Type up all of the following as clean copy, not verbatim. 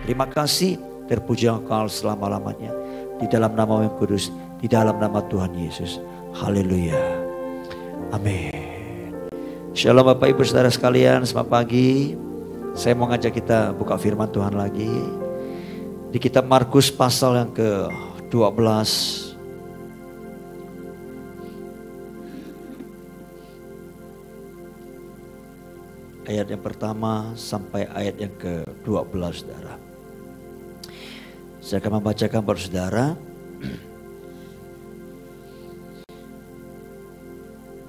Terima kasih, terpuji Engkau selama-lamanya. Di dalam nama yang kudus, di dalam nama Tuhan Yesus. Haleluya. Amin. Shalom Bapak Ibu Saudara sekalian, selamat pagi. Saya mau ngajak kita buka firman Tuhan lagi. Di kitab Markus pasal yang ke-12. Ayat yang pertama sampai ayat yang ke-12, saudara. Saya akan membacakan buat saudara.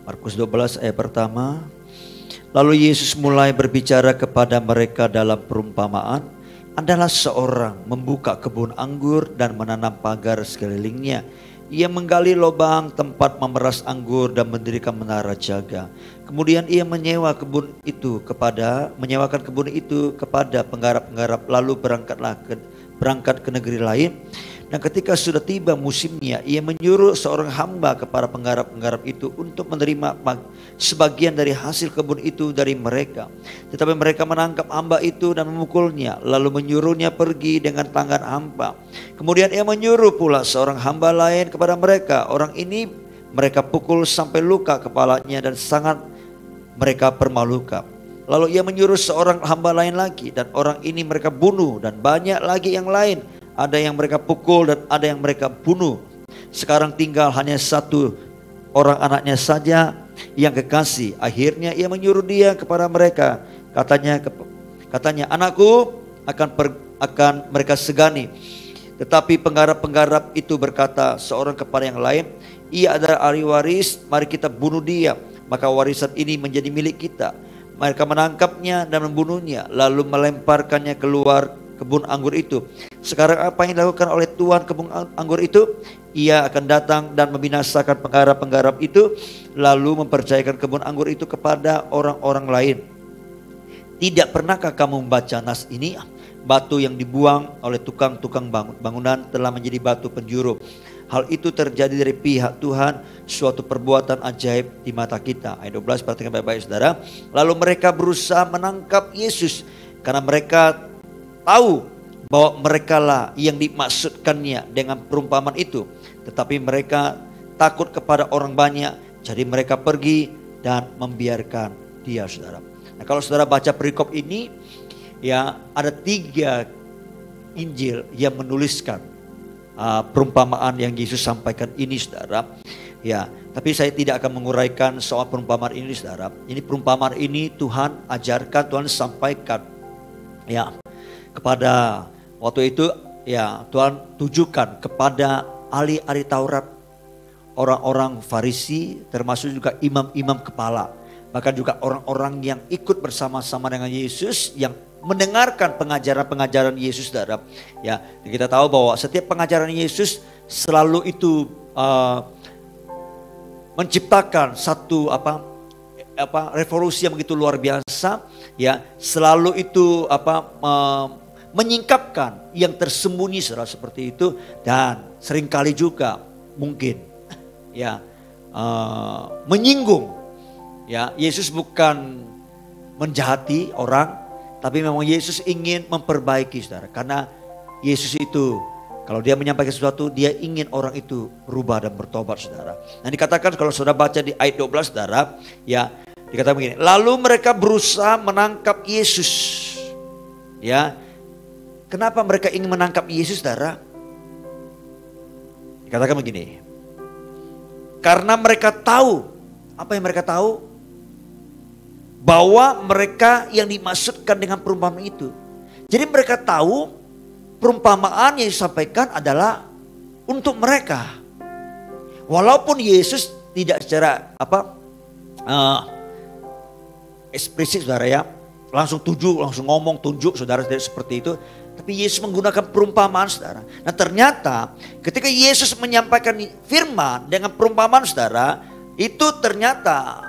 Markus 12 ayat pertama. Lalu Yesus mulai berbicara kepada mereka dalam perumpamaan. Adalah seorang membuka kebun anggur dan menanam pagar sekelilingnya. Ia menggali lubang tempat memeras anggur dan mendirikan menara jaga. Kemudian ia menyewakan kebun itu kepada penggarap-penggarap, lalu berangkat ke negeri lain. Dan ketika sudah tiba musimnya, ia menyuruh seorang hamba kepada penggarap-penggarap itu untuk menerima sebagian dari hasil kebun itu dari mereka. Tetapi mereka menangkap hamba itu dan memukulnya, lalu menyuruhnya pergi dengan tangan hampa. Kemudian ia menyuruh pula seorang hamba lain kepada mereka. Orang ini mereka pukul sampai luka kepalanya dan sangat mereka permalukan. Lalu ia menyuruh seorang hamba lain lagi, dan orang ini mereka bunuh, dan banyak lagi yang lain. Ada yang mereka pukul dan ada yang mereka bunuh. Sekarang tinggal hanya satu orang anaknya saja yang kekasih. Akhirnya ia menyuruh dia kepada mereka. Katanya, anakku akan mereka segani. Tetapi penggarap-penggarap itu berkata seorang kepada yang lain, ia adalah ahli waris, mari kita bunuh dia, maka warisan ini menjadi milik kita. Mereka menangkapnya dan membunuhnya, lalu melemparkannya keluar kebun anggur itu. Sekarang apa yang dilakukan oleh tuan kebun anggur itu? Ia akan datang dan membinasakan penggarap-penggarap itu, lalu mempercayakan kebun anggur itu kepada orang-orang lain. Tidak pernahkah kamu membaca nas ini? Batu yang dibuang oleh tukang-tukang bangunan telah menjadi batu penjuru. Hal itu terjadi dari pihak Tuhan, suatu perbuatan ajaib di mata kita. Ayat 12, perhatikan baik-baik saudara. Lalu mereka berusaha menangkap Yesus karena mereka tahu bahwa merekalah yang dimaksudkannya dengan perumpamaan itu. Tetapi mereka takut kepada orang banyak, jadi mereka pergi dan membiarkan dia, saudara. Nah, kalau saudara baca perikop ini, ya ada 3 Injil yang menuliskan perumpamaan yang Yesus sampaikan ini, saudara. Ya, tapi saya tidak akan menguraikan soal perumpamaan ini, saudara. Ini perumpamaan ini Tuhan ajarkan, Tuhan sampaikan, ya, kepada waktu itu, ya, Tuhan tujukan kepada ahli-ahli Taurat, orang-orang Farisi, termasuk juga imam-imam kepala, bahkan juga orang-orang yang ikut bersama-sama dengan Yesus, yang mendengarkan pengajaran-pengajaran Yesus, saudara. Ya, kita tahu bahwa setiap pengajaran Yesus selalu itu menciptakan satu revolusi yang begitu luar biasa, ya, selalu itu menyingkapkan yang tersembunyi, saudara, seperti itu. Dan seringkali juga mungkin, ya, menyinggung. Ya, Yesus bukan menjahati orang, tapi memang Yesus ingin memperbaiki, saudara. Karena Yesus itu, kalau dia menyampaikan sesuatu, dia ingin orang itu berubah dan bertobat, saudara. Nah, dikatakan kalau saudara baca di ayat 12, saudara, ya, dikatakan begini. Lalu mereka berusaha menangkap Yesus. Ya, kenapa mereka ingin menangkap Yesus, saudara? Dikatakan begini. Karena mereka tahu, apa yang mereka tahu? Bahwa mereka yang dimaksudkan dengan perumpamaan itu. Jadi mereka tahu perumpamaan yang disampaikan adalah untuk mereka. Walaupun Yesus tidak secara eksplisit, saudara, ya, langsung ngomong tunjuk, saudara, seperti itu. Tapi Yesus menggunakan perumpamaan, saudara. Nah, ternyata ketika Yesus menyampaikan firman dengan perumpamaan, saudara, itu ternyata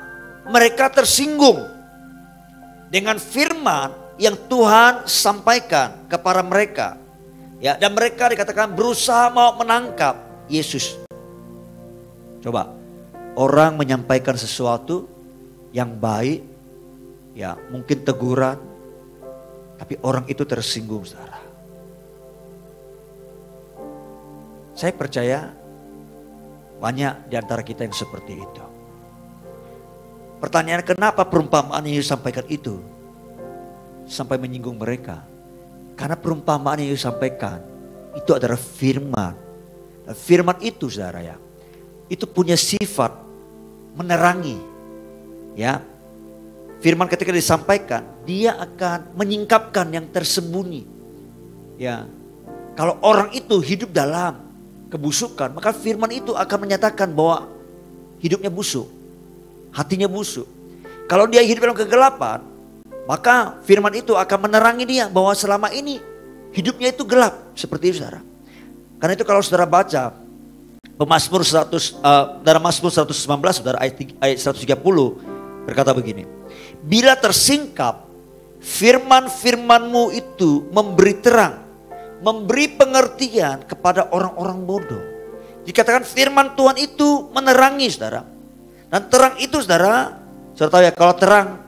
mereka tersinggung dengan firman yang Tuhan sampaikan kepada mereka. Ya, dan mereka dikatakan berusaha mau menangkap Yesus. Coba, orang menyampaikan sesuatu yang baik, ya, mungkin teguran, tapi orang itu tersinggung, saudara. Saya percaya banyak di antara kita yang seperti itu. Pertanyaan, kenapa perumpamaan yang Yesus sampaikan itu sampai menyinggung mereka? Karena perumpamaan yang Yesus sampaikan itu adalah firman. Dan firman itu, saudara ya, itu punya sifat menerangi. Ya, firman ketika disampaikan, dia akan menyingkapkan yang tersembunyi. Ya, kalau orang itu hidup dalam kebusukan, maka firman itu akan menyatakan bahwa hidupnya busuk, hatinya busuk. Kalau dia hidup dalam kegelapan, maka firman itu akan menerangi dia bahwa selama ini hidupnya itu gelap. Seperti itu, saudara. Karena itu kalau saudara baca Mazmur 100, dalam Mazmur 119, saudara, ayat 130 berkata begini. Bila tersingkap, firman-firmanmu itu memberi terang, memberi pengertian kepada orang-orang bodoh. Dikatakan firman Tuhan itu menerangi, saudara. Dan terang itu, saudara tahu ya, kalau terang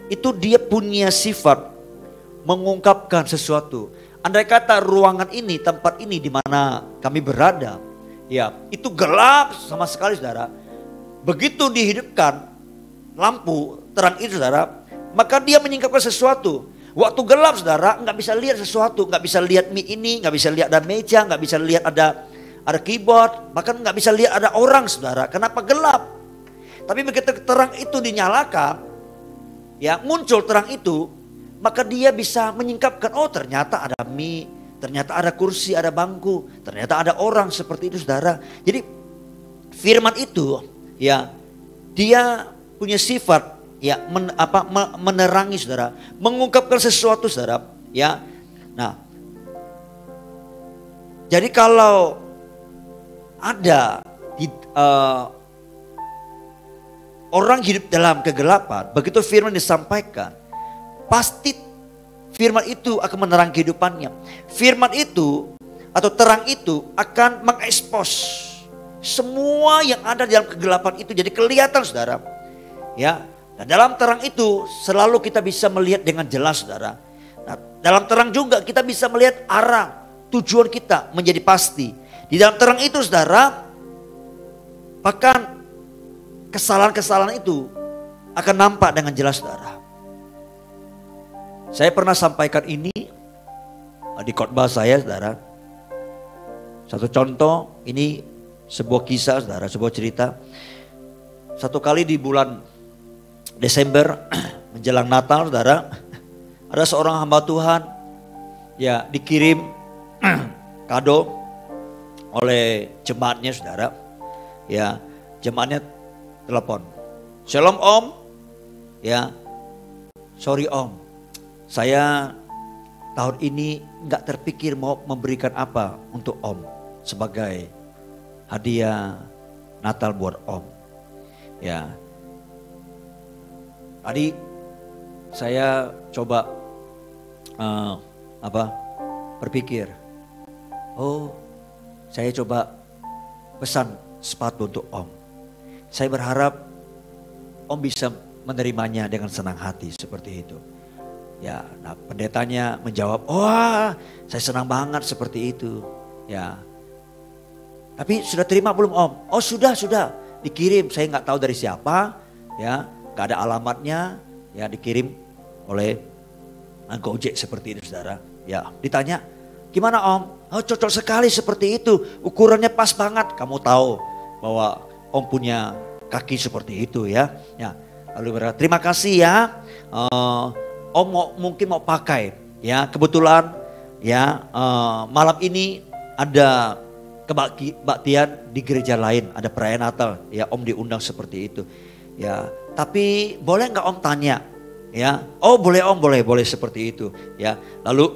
itu dia punya sifat mengungkapkan sesuatu. Andai kata ruangan ini, tempat ini di mana kami berada, ya itu gelap sama sekali, saudara. Begitu dihidupkan lampu terang itu, saudara, maka dia menyingkapkan sesuatu. Waktu gelap, saudara, nggak bisa lihat sesuatu, nggak bisa lihat mie ini, nggak bisa lihat ada meja, nggak bisa lihat ada keyboard, bahkan nggak bisa lihat ada orang, saudara. Kenapa gelap? Tapi begitu terang itu dinyalakan, ya muncul terang itu, maka dia bisa menyingkapkan, oh ternyata ada mie, ternyata ada kursi, ada bangku, ternyata ada orang, seperti itu, saudara. Jadi firman itu, ya dia punya sifat, ya menerangi, saudara, mengungkapkan sesuatu, saudara, ya. Nah, jadi kalau ada orang hidup dalam kegelapan, begitu firman disampaikan, pasti firman itu akan menerangi kehidupannya. Firman itu atau terang itu akan mengekspos semua yang ada dalam kegelapan itu jadi kelihatan, saudara. Ya. Nah, dalam terang itu selalu kita bisa melihat dengan jelas, saudara. Nah, dalam terang juga kita bisa melihat arah tujuan kita menjadi pasti. Di dalam terang itu, saudara, bahkan kesalahan-kesalahan itu akan nampak dengan jelas, saudara. Saya pernah sampaikan ini di khotbah saya, saudara. Satu contoh, ini sebuah kisah, saudara, sebuah cerita. Satu kali di bulan Desember menjelang Natal, saudara, ada seorang hamba Tuhan ya dikirim kado oleh jemaatnya, saudara. Ya, jemaatnya telepon, "Shalom Om, ya, sorry Om, saya tahun ini nggak terpikir mau memberikan apa untuk Om sebagai hadiah Natal buat Om. Ya, tadi saya coba berpikir, oh saya coba pesan sepatu untuk Om. Saya berharap Om bisa menerimanya dengan senang hati," seperti itu. Ya, nah pendetanya menjawab, "Wah, saya senang banget seperti itu." Ya, tapi sudah terima belum Om? "Oh sudah, dikirim. Saya nggak tahu dari siapa, ya, nggak ada alamatnya, ya dikirim oleh Gojek," seperti itu, saudara. Ya, ditanya, "Gimana Om?" "Oh cocok sekali seperti itu, ukurannya pas banget." Kamu tahu bahwa Om punya kaki seperti itu, ya. Ya, lalu berkata, "Terima kasih ya, Om mungkin mau pakai, ya kebetulan ya malam ini ada kebaktian di gereja lain, ada perayaan Natal, ya Om diundang seperti itu. Ya, tapi boleh nggak Om tanya?" Ya, "Oh boleh Om, boleh seperti itu." Ya, lalu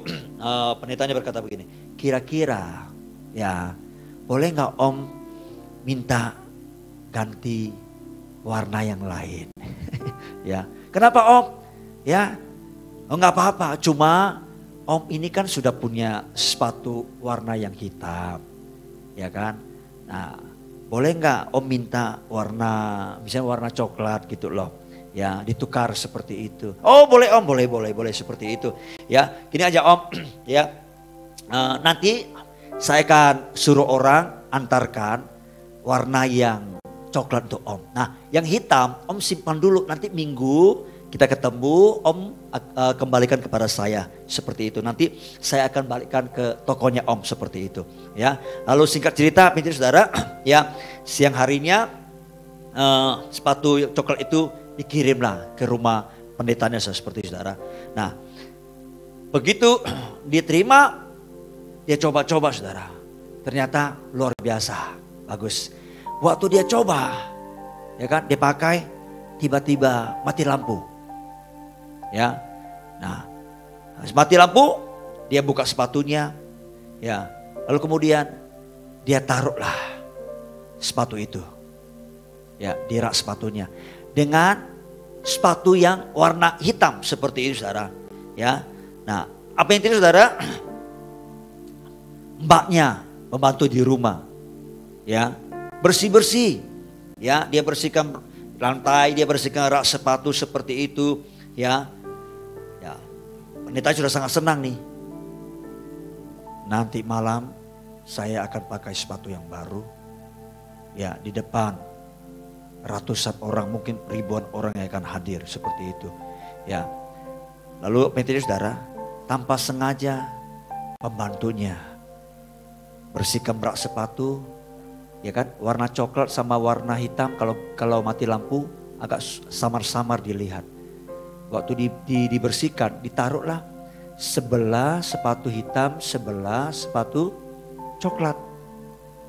pendetanya berkata begini, "Kira-kira ya boleh nggak Om minta ganti warna yang lain?" Ya, "Kenapa Om?" "Ya, oh nggak apa-apa, cuma Om ini kan sudah punya sepatu warna yang hitam, ya kan? Nah, boleh nggak Om minta warna, misalnya warna coklat gitu loh, ya ditukar seperti itu." "Oh boleh Om, boleh seperti itu." Ya, gini aja Om, ya nanti saya akan suruh orang antarkan warna yang coklat untuk Om. Nah yang hitam Om simpan dulu, nanti minggu kita ketemu, Om kembalikan kepada saya seperti itu. Nanti saya akan balikkan ke tokonya Om seperti itu. Ya, lalu singkat cerita, saudara, ya siang harinya sepatu coklat itu dikirimlah ke rumah pendetanya seperti itu, saudara. Nah, begitu diterima, dia coba-coba, saudara. Ternyata luar biasa, bagus. Waktu dia coba, ya kan, dia pakai, tiba-tiba mati lampu. Ya, nah, mati lampu, dia buka sepatunya, ya, lalu kemudian dia taruhlah sepatu itu, ya, di rak sepatunya dengan sepatu yang warna hitam seperti itu, saudara, ya. Nah, apa yang terjadi, saudara? Mbaknya membantu di rumah, ya, bersih-bersih, ya, dia bersihkan lantai, dia bersihkan rak sepatu seperti itu, ya. Pendeta sudah sangat senang nih. Nanti malam saya akan pakai sepatu yang baru. Ya, di depan ratusan orang, mungkin ribuan orang yang akan hadir seperti itu. Ya. Lalu pendeta, saudara, tanpa sengaja pembantunya bersihkan rak sepatu, ya kan, warna coklat sama warna hitam kalau mati lampu agak samar-samar dilihat. Waktu dibersihkan, ditaruhlah sebelah sepatu hitam, sebelah sepatu coklat.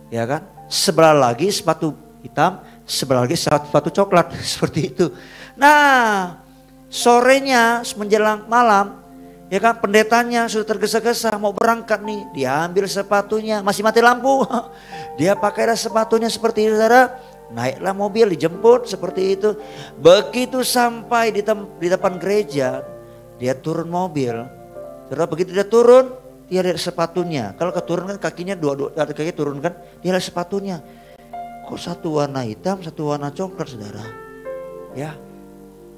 Ya kan? Sebelah lagi sepatu hitam, sebelah lagi sepatu coklat. Seperti itu. Nah, sorenya menjelang malam, ya kan, pendetanya sudah tergesa-gesa mau berangkat nih. Dia ambil sepatunya, masih mati lampu. Dia pakailah sepatunya seperti itu, saudara. Naiklah mobil, dijemput seperti itu. Begitu sampai di depan gereja, dia turun mobil. Saudara, begitu dia turun, dia lihat sepatunya. Kalau keturun kan kakinya dua kaki turun kan, dia lihat sepatunya. Kok satu warna hitam, satu warna coklat, saudara? Ya,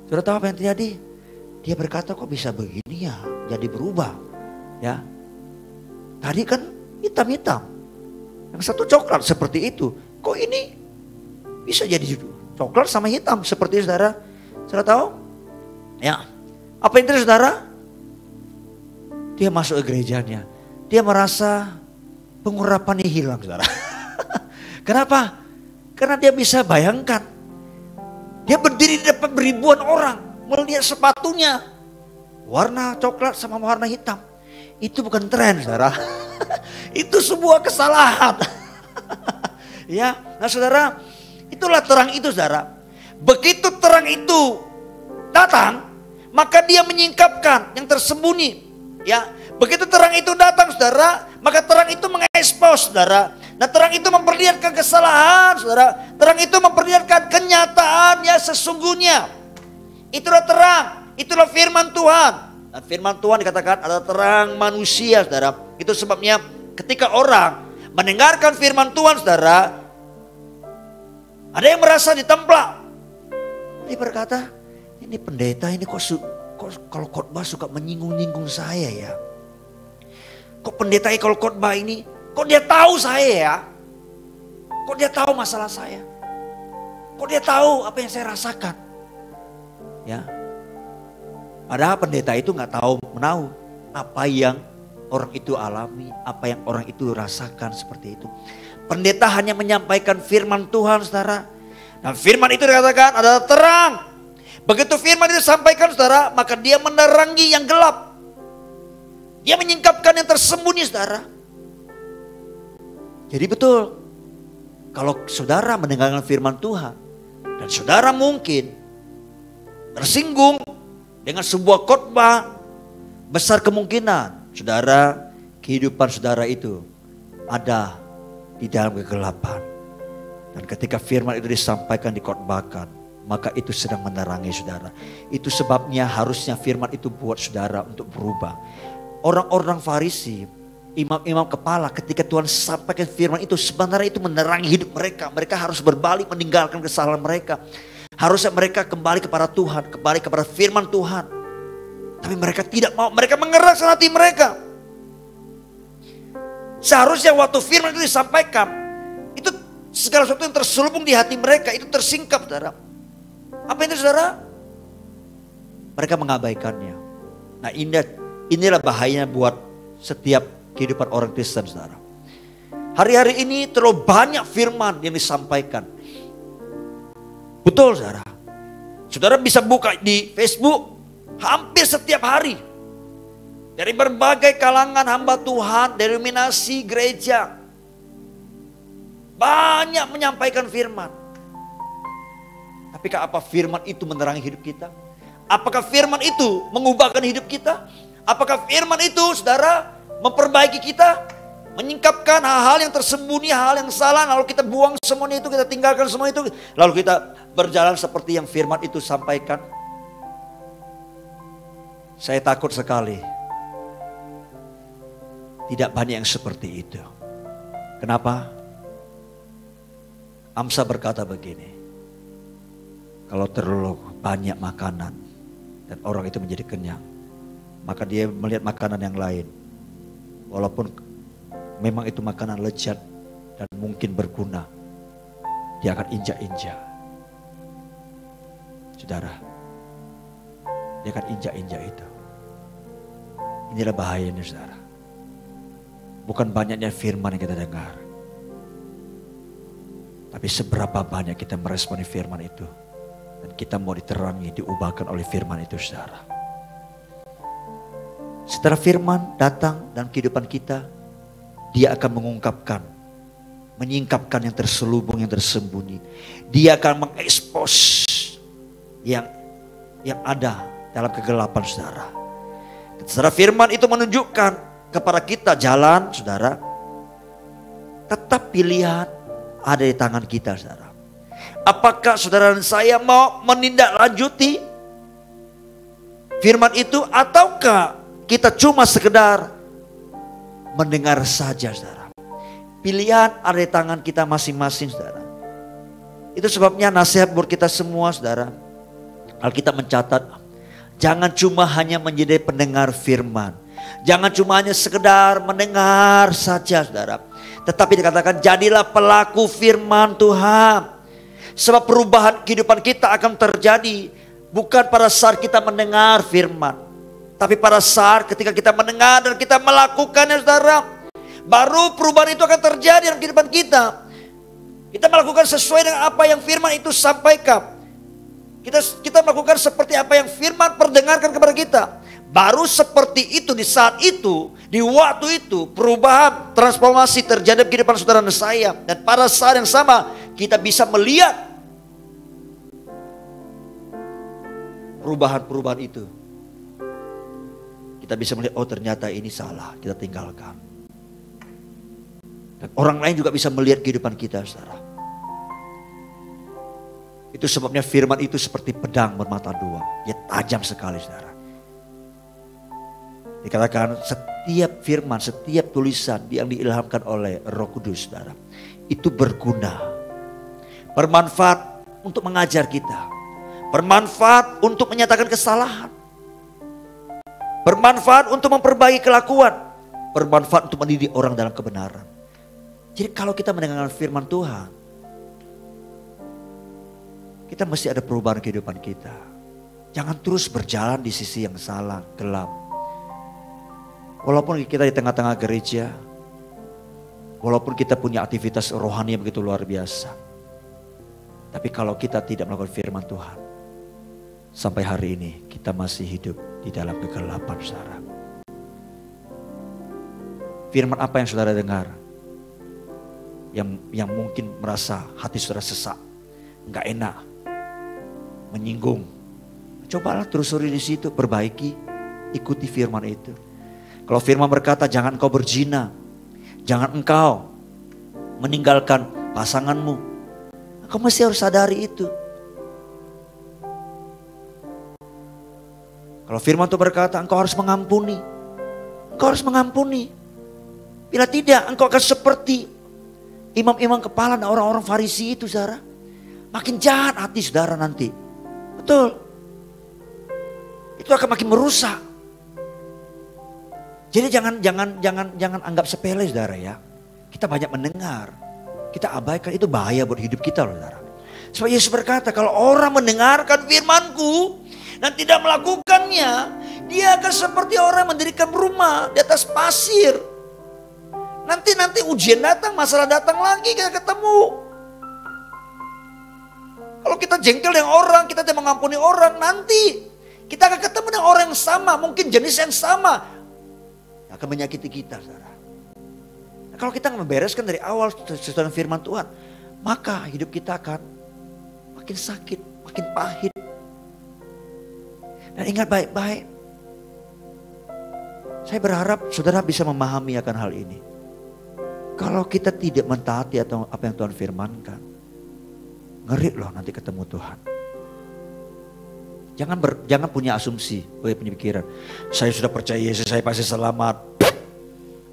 saudara tahu apa yang terjadi? Dia berkata, kok bisa begini ya? Jadi berubah, ya. Tadi kan hitam-hitam, yang satu coklat seperti itu. Kok ini bisa jadi coklat sama hitam seperti itu, saudara. Saudara tahu? Ya. Apa yang terjadi, saudara? Dia masuk ke gerejanya. Dia merasa pengurapannya hilang, saudara. Kenapa? Karena dia bisa bayangkan. Dia berdiri di depan ribuan orang, melihat sepatunya warna coklat sama warna hitam. Itu bukan tren, saudara. Itu sebuah kesalahan. Ya, nah saudara, itulah terang itu, saudara. Begitu terang itu datang, maka dia menyingkapkan yang tersembunyi. Ya, begitu terang itu datang, saudara, maka terang itu mengekspos, saudara. Nah, terang itu memperlihatkan kesalahan, saudara. Terang itu memperlihatkan kenyataan yang sesungguhnya. Itulah terang, itulah firman Tuhan. Dan firman Tuhan dikatakan adalah terang manusia, saudara. Itu sebabnya ketika orang mendengarkan firman Tuhan, saudara, ada yang merasa ditemplak. Dia berkata, ini pendeta ini kok kalau khotbah suka menyinggung-nyinggung saya ya. Kok pendeta kalau khotbah ini, kok dia tahu saya ya? Kok dia tahu masalah saya? Kok dia tahu apa yang saya rasakan? Ya. Padahal pendeta itu nggak tahu menahu apa yang orang itu alami, apa yang orang itu rasakan seperti itu. Pendeta hanya menyampaikan firman Tuhan, saudara. Dan firman itu dikatakan adalah terang. Begitu firman itu disampaikan, saudara, maka dia menerangi yang gelap. Dia menyingkapkan yang tersembunyi, saudara. Jadi betul, kalau saudara mendengarkan firman Tuhan dan saudara mungkin tersinggung dengan sebuah khotbah, besar kemungkinan saudara, kehidupan saudara itu ada di dalam kegelapan. Dan ketika firman itu disampaikan, dikhotbahkan, maka itu sedang menerangi saudara. Itu sebabnya harusnya firman itu buat saudara untuk berubah. Orang-orang Farisi, imam-imam kepala, ketika Tuhan sampaikan firman itu, sebenarnya itu menerangi hidup mereka. Mereka harus berbalik meninggalkan kesalahan mereka. Harusnya mereka kembali kepada Tuhan, kembali kepada firman Tuhan. Tapi mereka tidak mau, mereka mengeraskan hati mereka. Seharusnya waktu firman itu disampaikan, itu segala sesuatu yang terselubung di hati mereka itu tersingkap, saudara. Apa itu, saudara? Mereka mengabaikannya. Nah, inilah bahayanya buat setiap kehidupan orang Kristen, saudara. Hari-hari ini terlalu banyak firman yang disampaikan. Betul, saudara. Saudara bisa buka di Facebook hampir setiap hari. Dari berbagai kalangan hamba Tuhan, denominasi, gereja. Banyak menyampaikan firman. Apakah apa firman itu menerangi hidup kita? Apakah firman itu mengubahkan hidup kita? Apakah firman itu, saudara, memperbaiki kita? Menyingkapkan hal-hal yang tersembunyi, hal yang salah. Lalu kita buang semuanya itu, kita tinggalkan semua itu. Lalu kita berjalan seperti yang firman itu sampaikan. Saya takut sekali. Tidak banyak yang seperti itu. Kenapa? Amsa berkata begini. Kalau terlalu banyak makanan dan orang itu menjadi kenyang, maka dia melihat makanan yang lain. Walaupun memang itu makanan lezat dan mungkin berguna, dia akan injak-injak. Saudara, dia akan injak-injak itu. Inilah bahayanya, saudara. Bukan banyaknya firman yang kita dengar, tapi seberapa banyak kita meresponi firman itu. Dan kita mau diterangi, diubahkan oleh firman itu, saudara. Setelah firman datang dalam kehidupan kita, dia akan mengungkapkan, menyingkapkan yang terselubung, yang tersembunyi. Dia akan mengekspos yang ada dalam kegelapan, saudara. Dan setelah firman itu menunjukkan kepada kita jalan, saudara. Tetap pilihan ada di tangan kita, saudara. Apakah saudara dan saya mau menindaklanjuti firman itu, ataukah kita cuma sekedar mendengar saja, saudara. Pilihan ada di tangan kita masing-masing, saudara. Itu sebabnya nasihat buat kita semua, saudara. Alkitab mencatat, jangan cuma hanya menjadi pendengar firman. Jangan cuma hanya sekedar mendengar saja, saudara. Tetapi dikatakan jadilah pelaku firman Tuhan. Sebab perubahan kehidupan kita akan terjadi bukan pada saat kita mendengar firman, tapi pada saat ketika kita mendengar dan kita melakukannya, saudara. Baru perubahan itu akan terjadi dalam kehidupan kita. Kita melakukan sesuai dengan apa yang firman itu sampaikan. Kita melakukan seperti apa yang firman perdengarkan kepada kita. Baru seperti itu, di saat itu, di waktu itu, perubahan, transformasi terjadi dalam kehidupan saudara dan saya. Dan pada saat yang sama, kita bisa melihat perubahan-perubahan itu. Kita bisa melihat, oh ternyata ini salah, kita tinggalkan. Dan orang lain juga bisa melihat kehidupan kita, saudara. Itu sebabnya firman itu seperti pedang bermata dua. Dia tajam sekali, saudara. Dikatakan setiap firman, setiap tulisan yang diilhamkan oleh Roh Kudus, saudara, itu berguna, bermanfaat untuk mengajar kita, bermanfaat untuk menyatakan kesalahan, bermanfaat untuk memperbaiki kelakuan, bermanfaat untuk mendidik orang dalam kebenaran. Jadi kalau kita mendengarkan firman Tuhan, kita mesti ada perubahan kehidupan kita. Jangan terus berjalan di sisi yang salah, gelap. Walaupun kita di tengah-tengah gereja, walaupun kita punya aktivitas rohani yang begitu luar biasa, tapi kalau kita tidak melakukan firman Tuhan, sampai hari ini kita masih hidup di dalam kegelapan, saudara. Firman apa yang saudara dengar? Yang mungkin merasa hati saudara sesak, nggak enak, menyinggung. Cobalah telusuri di situ, perbaiki, ikuti firman itu. Kalau firman berkata jangan engkau berzina, jangan engkau meninggalkan pasanganmu, engkau mesti harus sadari itu. Kalau firman itu berkata engkau harus mengampuni, engkau harus mengampuni. Bila tidak, engkau akan seperti imam-imam kepala dan orang-orang Farisi itu, saudara. Makin jahat hati saudara nanti. Betul. Itu akan makin merusak. Jadi jangan anggap sepele saudara ya. Kita banyak mendengar, kita abaikan, itu bahaya buat hidup kita loh saudara. Sebab Yesus berkata, kalau orang mendengarkan firman-Ku dan tidak melakukannya, dia akan seperti orang mendirikan rumah di atas pasir. Nanti ujian datang, masalah datang lagi, kita ketemu. Kalau kita jengkel dengan orang, kita tidak mengampuni orang, nanti kita akan ketemu dengan orang yang sama, mungkin jenis yang sama, akan menyakiti kita, saudara. Nah, kalau kita membereskan dari awal sesuai dengan firman Tuhan, maka hidup kita akan makin sakit, makin pahit. Dan ingat baik-baik, saya berharap saudara bisa memahami akan hal ini. Kalau kita tidak mentaati atau apa yang Tuhan firmankan, ngeri loh nanti ketemu Tuhan. Jangan punya asumsi, punya pikiran. Saya sudah percaya Yesus, saya pasti selamat.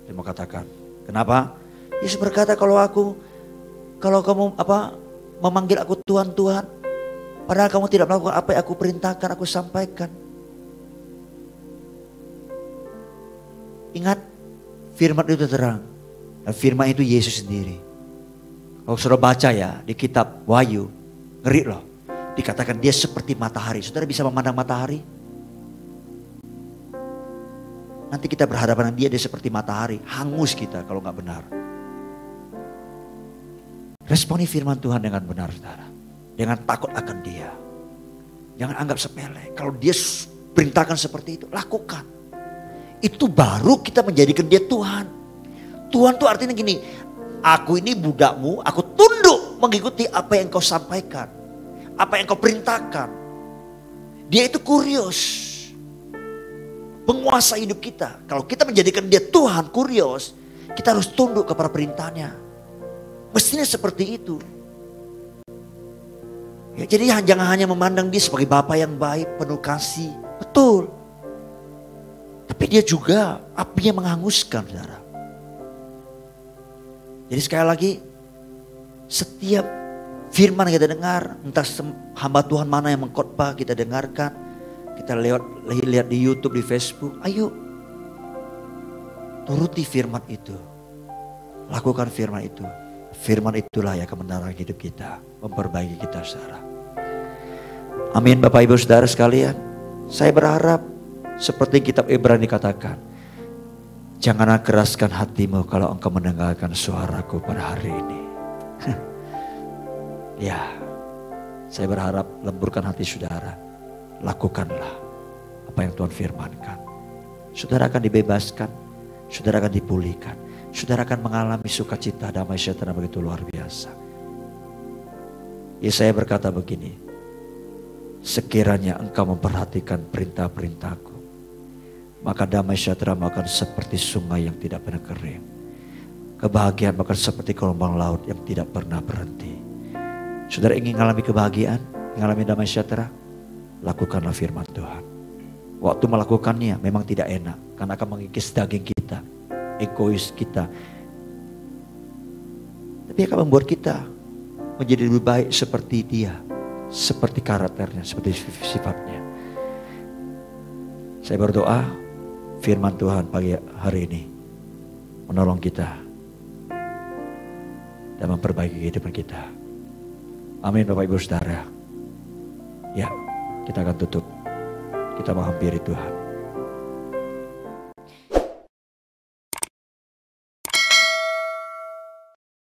Dia mau katakan, kenapa? Yesus berkata, kalau kamu memanggil aku Tuhan, Tuhan, padahal kamu tidak melakukan apa yang aku perintahkan, aku sampaikan. Ingat, firman itu terang. Dan firman itu Yesus sendiri. Kalau saudara baca ya di kitab Wahyu, ngeri loh. Dikatakan dia seperti matahari. Saudara bisa memandang matahari? Nanti kita berhadapan dengan dia seperti matahari. Hangus kita kalau nggak benar. Responi firman Tuhan dengan benar, saudara. Dengan takut akan dia. Jangan anggap sepele. Kalau dia perintahkan seperti itu, lakukan. Itu baru kita menjadikan dia Tuhan. Tuhan itu artinya gini, aku ini budakmu, aku tunduk mengikuti apa yang kau sampaikan. Apa yang kau perintahkan. Dia itu kurios. Penguasa hidup kita. Kalau kita menjadikan dia Tuhan, kurios, kita harus tunduk kepada perintahnya. Mestinya seperti itu. Ya, jadi jangan hanya memandang dia sebagai Bapa yang baik, penuh kasih. Betul. Tapi dia juga apinya menghanguskan, saudara. Jadi sekali lagi, setiap firman yang kita dengar, entah hamba Tuhan mana yang mengkhotbah kita dengarkan, kita lihat di YouTube, di Facebook, ayo turuti firman itu, lakukan firman itu. Firman itulah yang akan menerangi hidup kita, memperbaiki kita, saudara. Amin, Bapak Ibu Saudara sekalian. Saya berharap seperti kitab Ibrani dikatakan, janganlah keraskan hatimu kalau engkau mendengarkan suaraku pada hari ini. Ya, saya berharap lemburkan hati saudara. Lakukanlah apa yang Tuhan firmankan. Saudara akan dibebaskan, saudara akan dipulihkan, saudara akan mengalami sukacita, damai sejahtera begitu luar biasa. Yesaya berkata begini, sekiranya engkau memperhatikan perintah-perintahku, maka damai sejahtera akan seperti sungai yang tidak pernah kering. Kebahagiaan akan seperti gelombang laut yang tidak pernah berhenti. Saudara ingin mengalami kebahagiaan, mengalami damai sejahtera, lakukanlah firman Tuhan. Waktu melakukannya memang tidak enak, karena akan mengikis daging kita, egois kita. Tapi akan membuat kita menjadi lebih baik seperti dia, seperti karakternya, seperti sifatnya. Saya berdoa, firman Tuhan pagi hari ini menolong kita dan memperbaiki kehidupan kita. Amin, Bapak Ibu Saudara. Ya, kita akan tutup. Kita menghampiri Tuhan.